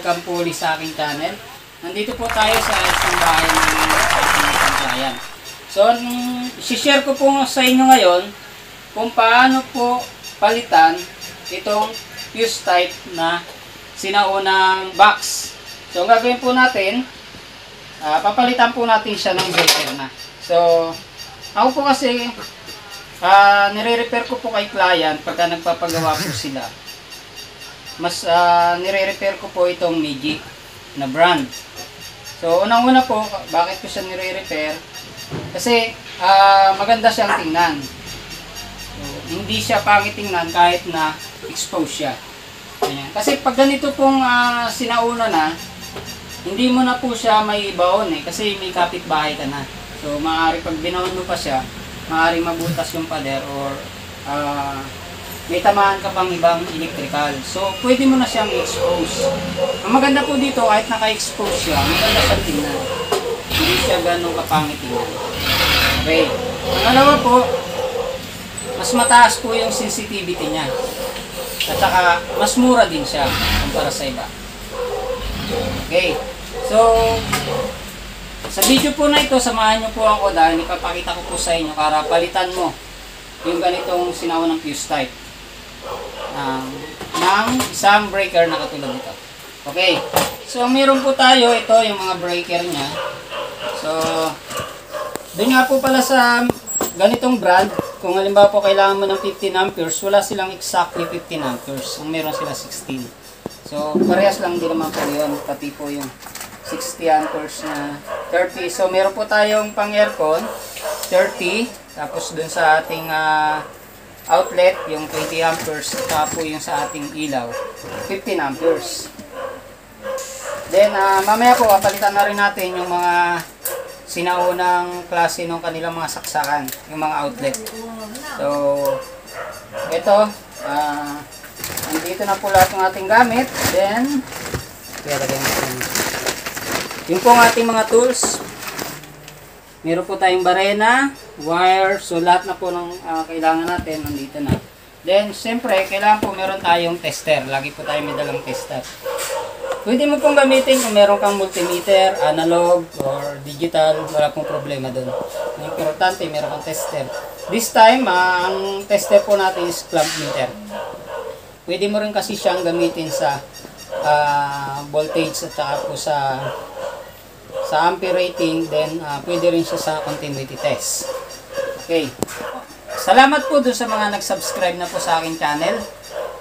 welcome po ulit sa aking channel. Nandito po tayo sa isang bahay ng ating client. So, share ko po sa inyo ngayon kung paano po palitan itong fuse type na sinaunang box. So, ang gagawin po natin, papalitan po natin siya ng breaker na. So, ako po kasi nire-repair ko po kay client pagka nagpapagawa po sila. Mas nire-repair ko po itong Magic na brand. So, unang-una po, bakit ko siya nire-repair? Kasi maganda siyang tingnan. So, hindi siya pangit tingnan kahit na expose siya. Ayan. Kasi pag ganito pong sinauna na, hindi mo na po siya may baon kasi may kapitbahay ka na. So, maaari pag binaon mo pa siya, maaari mabutas yung pader or may tamaan ka pang ibang electrical. So, pwede mo na siyang expose. Ang maganda po dito, kahit naka-expose siya, maganda siyang tingnan. Hindi siya ganun kapangit tingnan. Okay. Pangalawa po, mas mataas po yung sensitivity niya. At saka, mas mura din siya kumpara sa iba. Okay. So, sa video po na ito, samahan nyo po ako dahil ipapakita ko po sa inyo para palitan mo yung ganitong sinaunang fuse type ng isang breaker na katulad nito. Okay. So, meron po tayo ito, yung mga breaker niya. So, doon nga po pala sa ganitong brand, kung halimbawa po kailangan mo ng 15 amperes, wala silang exactly 15 amperes. Ang meron sila 16. So, parehas lang din naman po yun. Pati po yung 60 amperes na 30. So, meron po tayong pang aircon, 30. Tapos dun sa ating outlet, yung 20 amperes. Tapos po yung sa ating ilaw, 15 amperes. Then, mamaya po, papalitan na rin natin yung mga sinaunang klase ng kanilang mga saksakan, yung mga outlet. So, ito, nandito na po lahat ng ating gamit. Then, yung po ang ating mga tools. Meron po tayong barena, wire, so lahat na po ng kailangan natin, nandito na. Then, siyempre, kailangan po meron tayong tester. Lagi po tayo may dalang tester. Pwede mo pong gamitin kung meron kang multimeter, analog, or digital, wala pong problema doon. Ang importante, meron kang tester. This time, ang tester po natin is clamp meter. Pwede mo rin kasi siyang gamitin sa voltage at saka po sa ampere rating, then pwede rin siya sa continuity test. Okay. Salamat po dun sa mga nag-subscribe na po sa aking channel,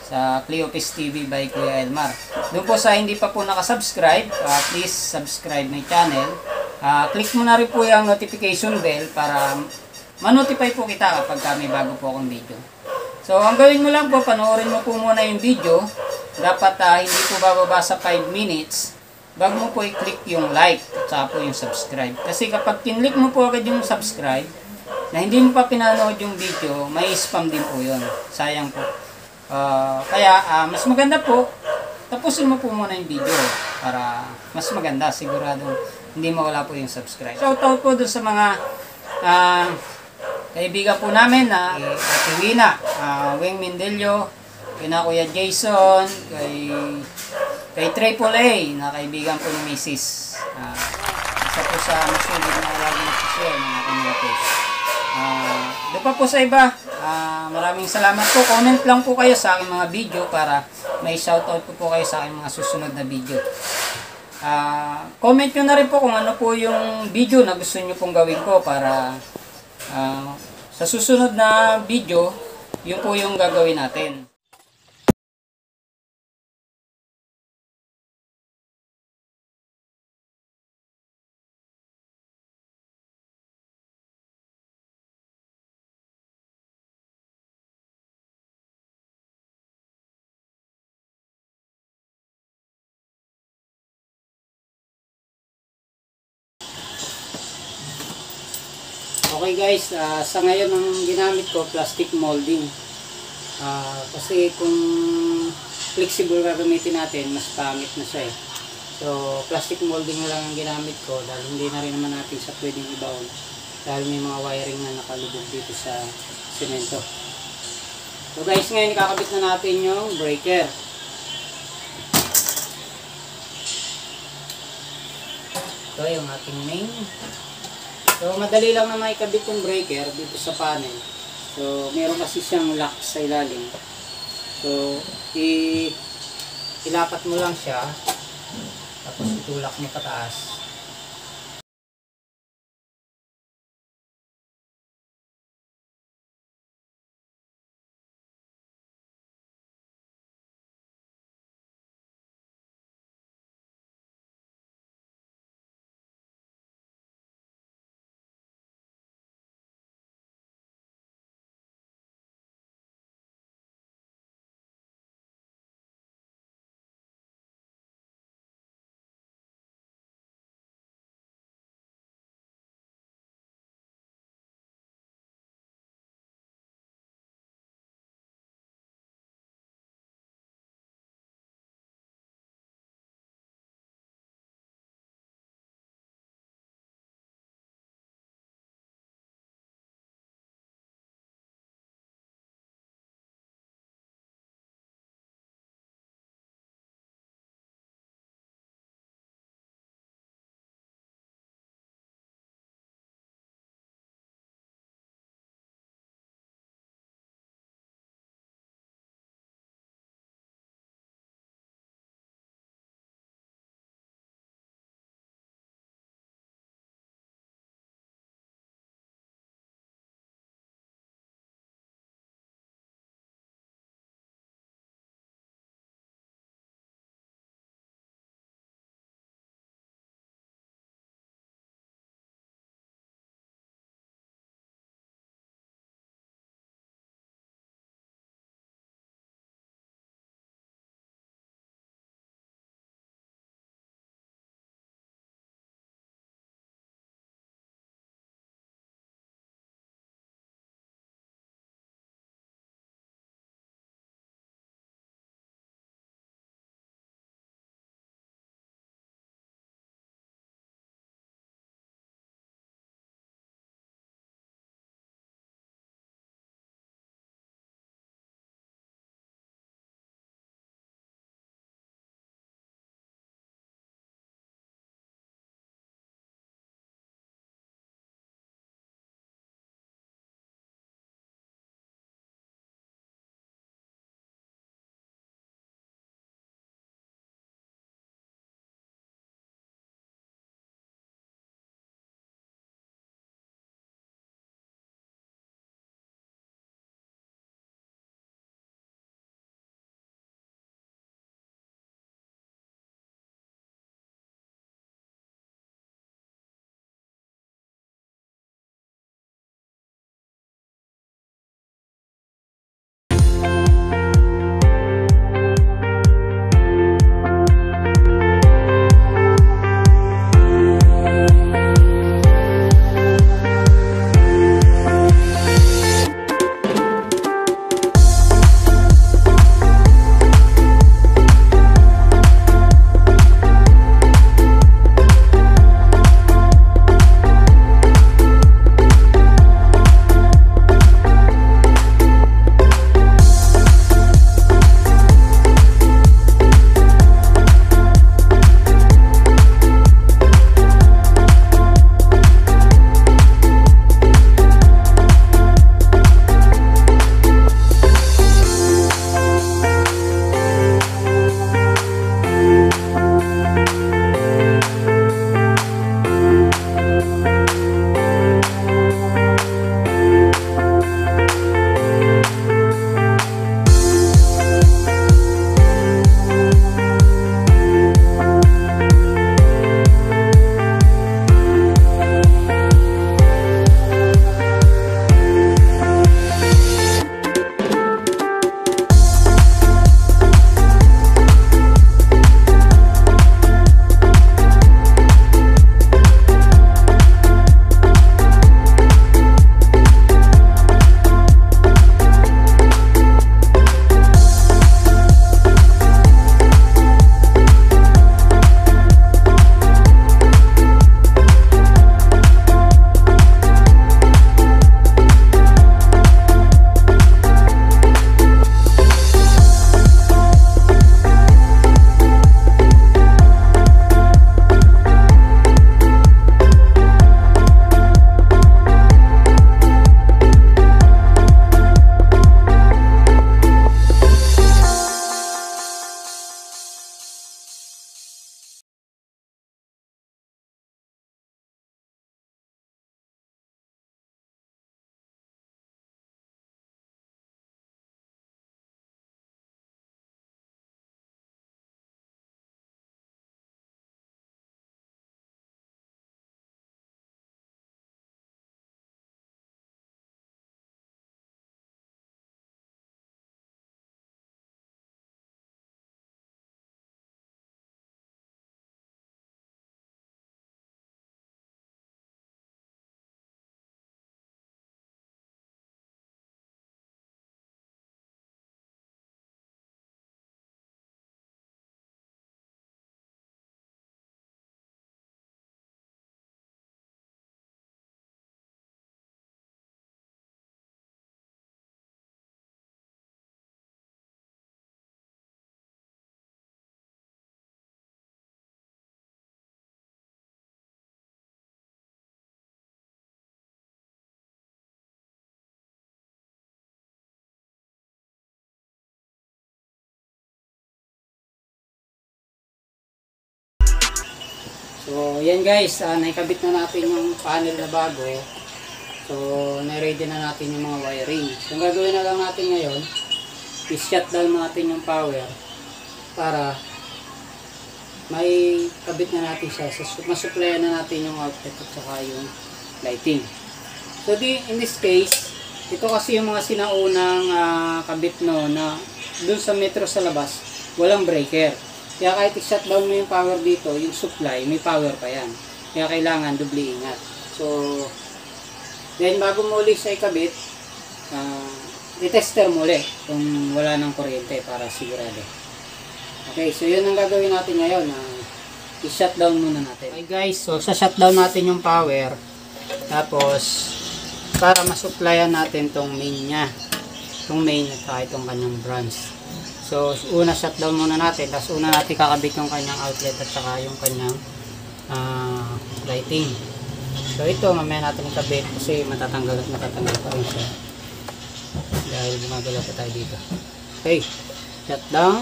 sa Cleopis TV by Kuya Elmar. Doon po sa hindi pa po nakasubscribe, please subscribe my channel. Click mo na rin po yung notification bell para ma-notify po kita kapag may bago po akong video. So, ang gawin mo lang po, panoorin mo po muna yung video. Dapat hindi po bababa sa 5 minutes. Bago mo po i-click yung like at saka po yung subscribe. Kasi kapag kinlik mo po agad yung subscribe, na hindi mo pa pinanood yung video, may spam din po yun. Sayang po. Kaya mas maganda po, tapusin mo po muna yung video para mas maganda. Sigurado hindi mawala po yung subscribe. Shoutout po dun sa mga kaibigan po namin na Ate Wina, Weng Mendelio, kina Kuya Jason, kay Triple A na kaibigan po ni Mrs. Isa po sa masulid na lagi nag-share ng aking mga post. Doon pa po sa iba, maraming salamat po. Comment lang po kayo sa aking mga video para may shoutout po kayo sa aking mga susunod na video. Comment nyo na rin po kung ano po yung video na gusto nyo pong gawin ko para sa susunod na video, yun po yung gagawin natin. Okay guys, sa ngayon ang ginamit ko plastic molding. Kasi kung flexible gagamitin natin, mas pangit na siya eh. So plastic molding na lang ang ginamit ko dahil hindi na rin naman natin siya pwedeng ibaon. Dahil may mga wiring na nakalubog dito sa semento. So guys, ngayon ikakabit na natin yung breaker. Ito yung ating main. So, madali lang na maikabit yung breaker dito sa panel. So, meron kasi siyang lock sa ilalim. So, ilapat mo lang siya. Tapos itulak mo pataas. So, yan guys, naikabit na natin yung panel na bago. So, na-ready na natin yung mga wiring. So, ang gagawin na lang natin ngayon, i-shutdown natin yung power para may kabit na natin siya. So, masuplayan na natin yung outlet at saka yung lighting. So, in this case, ito kasi yung mga sinaunang kabit no, na dun sa metro sa labas, walang breaker. Kaya kahit i-shutdown mo yung power dito, yung supply, may power pa yan. Kaya kailangan doble ingat. So, then bago mo ulit siya ikabit, i-tester mo ulit kung wala ng kuryente para sigurado. Okay, so yun ang gagawin natin ngayon. I-shutdown muna natin. Okay guys, so sa-shutdown natin yung power. Tapos, para masupplyan natin tong main niya. Itong main at saka itong kanyang branch. So, una shutdown muna natin. Tapos una natin kakabit yung kanyang outlet at saka yung kanyang lighting. So, ito mamaya natin ikabit kasi matatanggal at matatanggal pa rin siya. Dahil gumagalaw pa tayo dito. Okay, shutdown.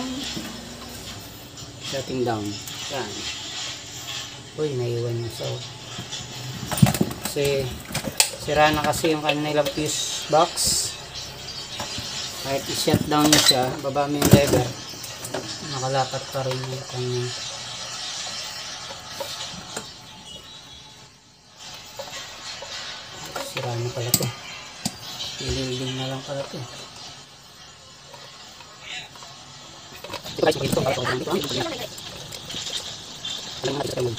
Shutting down. Yan. Uy, naiwan yung sound. Kasi sira na kasi yung kanilang fuse box. Kahit i-shutdown nyo siya, baba mo yung lever, nakalapat pa rin yung kanyang sira na pala ito. Iling na lang pala ito. Ito guys, makikita ko para ito. Alam mo natin sa kayo.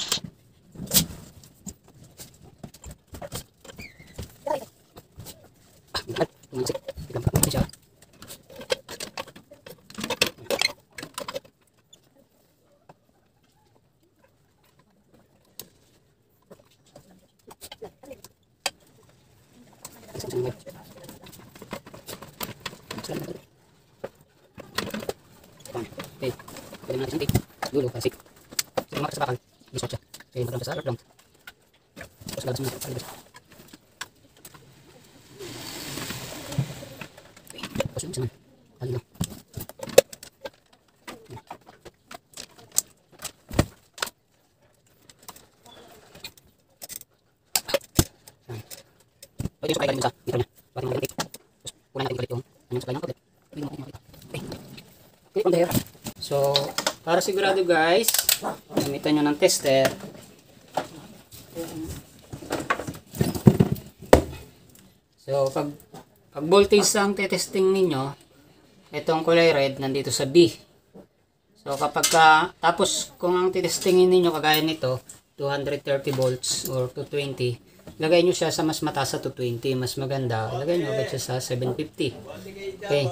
Okay, pwede natin siyang tape. Dulo, kasi sa mga kasabakal, isuot siya. Kaya maganda sa alarm. Tapos lalas mo natin sa libas. Okay, tapos yung isa man. Kali lang. Pwede yung sakay galing mo sa meter niya. Pwede mo tape. Tapos kunan natin ulit yung anong sakay ng outlet. Pwede mo makita. Okay. Okay, from there. So, para sigurado guys, gamitan nyo ng tester. So, pag voltage ang testing ninyo, itong kulay red nandito sa B. So, tapos kung ang testingin ninyo kagaya nito, 230 volts or 220, lagay nyo siya sa mas mataas sa 220, mas maganda. Lagay nyo agad siya sa 750. Okay.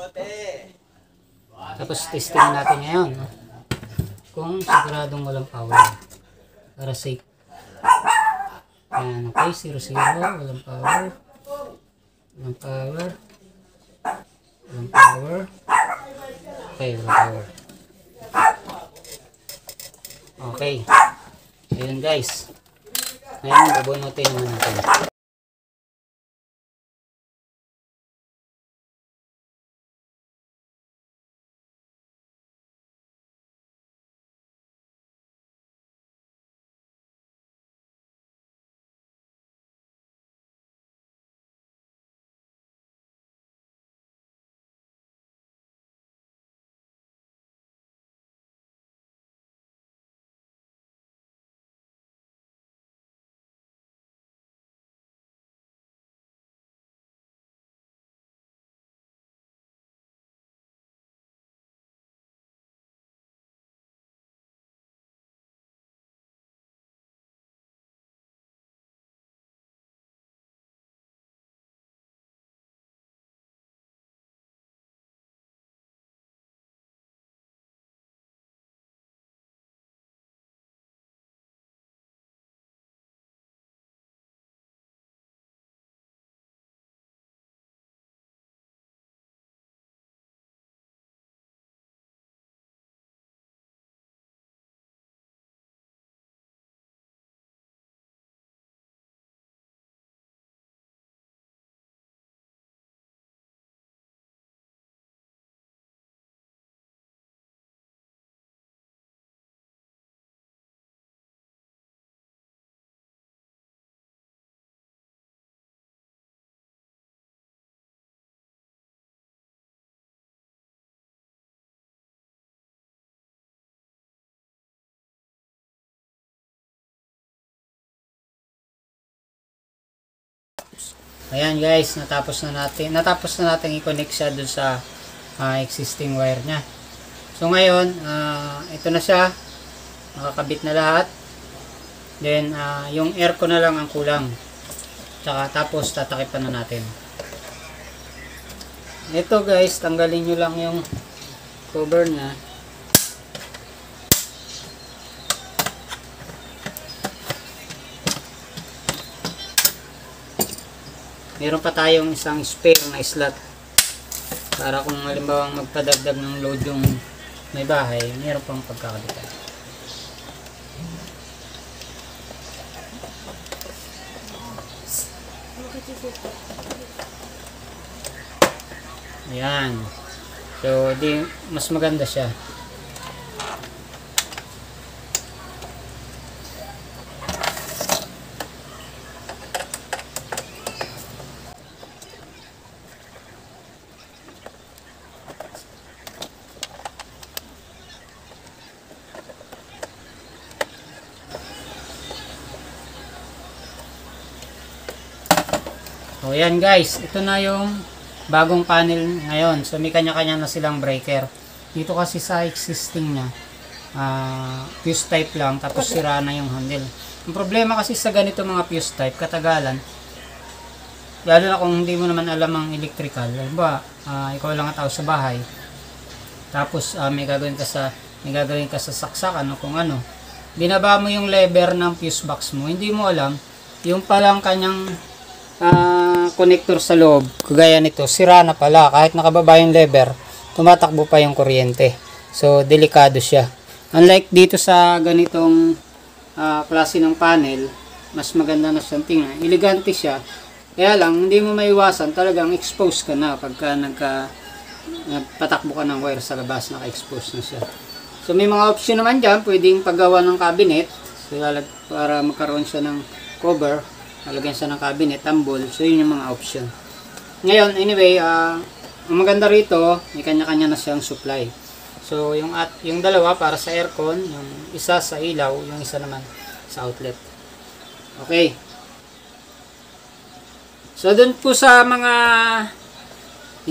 Tapos testing natin ngayon kung siguradong walang power para safe. Ayan, okay, 0, 0, walang power, walang power, walang power, okay, walang power. Okay, ayun guys, ngayon bubunutin naman natin. Ayan guys, natapos na natin i-connect siya dun sa existing wire niya. So ngayon, ito na siya, nakakabit na lahat. Then yung aircon na lang ang kulang. Tapos tatakipan na natin. Ito guys, tanggalin nyo lang yung cover niya. Meron pa tayong isang spare na slot para kung halimbawa magpadagdag ng load yung may bahay, meron pang pagkakabitan. Ayan. So, mas maganda siya. So yan guys, ito na yung bagong panel ngayon. So may kanya-kanya na silang breaker. Dito kasi sa existing niya, fuse type lang, tapos sira na yung handle. Ang problema kasi sa ganito mga fuse type, katagalan, lalo na kung hindi mo naman alam ang electrical. Diba, ikaw lang ang tao sa bahay, tapos may gagawin ka sa saksakan o kung ano, binaba mo yung lever ng fuse box mo, hindi mo alam, yung palang kanyang connector sa loob, kagaya nito, sira na pala. Kahit nakababa yung lever, tumatakbo pa yung kuryente. So, delikado siya. Unlike dito sa ganitong klase ng panel, mas maganda na siyang tingnan. Elegante siya. Kaya lang, hindi mo maiwasan, talagang expose ka na pagka nagpatakbo ka ng wire sa labas, naka-expose na siya. So, may mga option naman dyan. Pwedeng paggawa ng cabinet, so, para magkaroon siya ng cover. Lalagyan siya ng cabinet, tambol. So, yun yung mga option. Ngayon, anyway, ang maganda rito, may kanya-kanya na siyang supply. So, yung dalawa para sa aircon, yung isa sa ilaw, yung isa naman sa outlet. Okay. So, dun po sa mga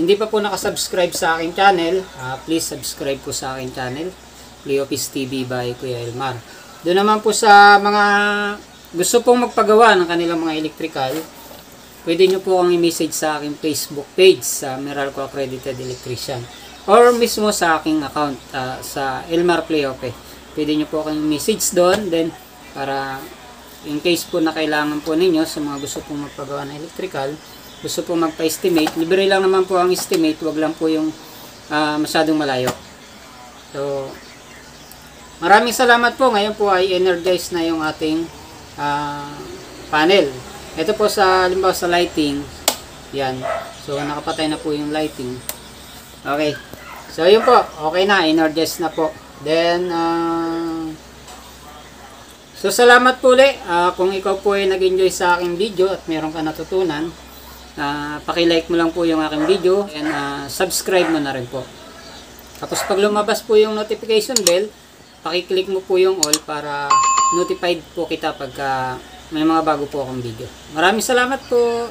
hindi pa po nakasubscribe sa aking channel, please subscribe po sa aking channel, Cleofis TV by Kuya Elmar. Doon naman po sa mga gusto pong magpagawa ng kanilang mga electrical, pwede nyo po ang i-message sa aking Facebook page sa Meralco Accredited Electrician, or mismo sa aking account sa Elmar Cleofe. Pwede nyo po akong message doon, then para in case po na kailangan po ninyo sa mga gusto pong magpagawa ng electrical, gusto pong magpa-estimate, libre lang naman po ang estimate, wag lang po yung masyadong malayo. So, maraming salamat po. Ngayon po ay energize na yung ating panel. Ito po sa halimbawa sa lighting, yan, so nakapatay na po yung lighting. Okay, so yun po, okay na, energized na po. Then so salamat po ulit. Kung ikaw po ay nag-enjoy sa aking video at meron ka natutunan, paki-like mo lang po yung aking video, and subscribe mo na rin po. Tapos pag lumabas po yung notification bell, paki-click mo po yung all para notified po kita pagka may mga bago po akong video. Maraming salamat po.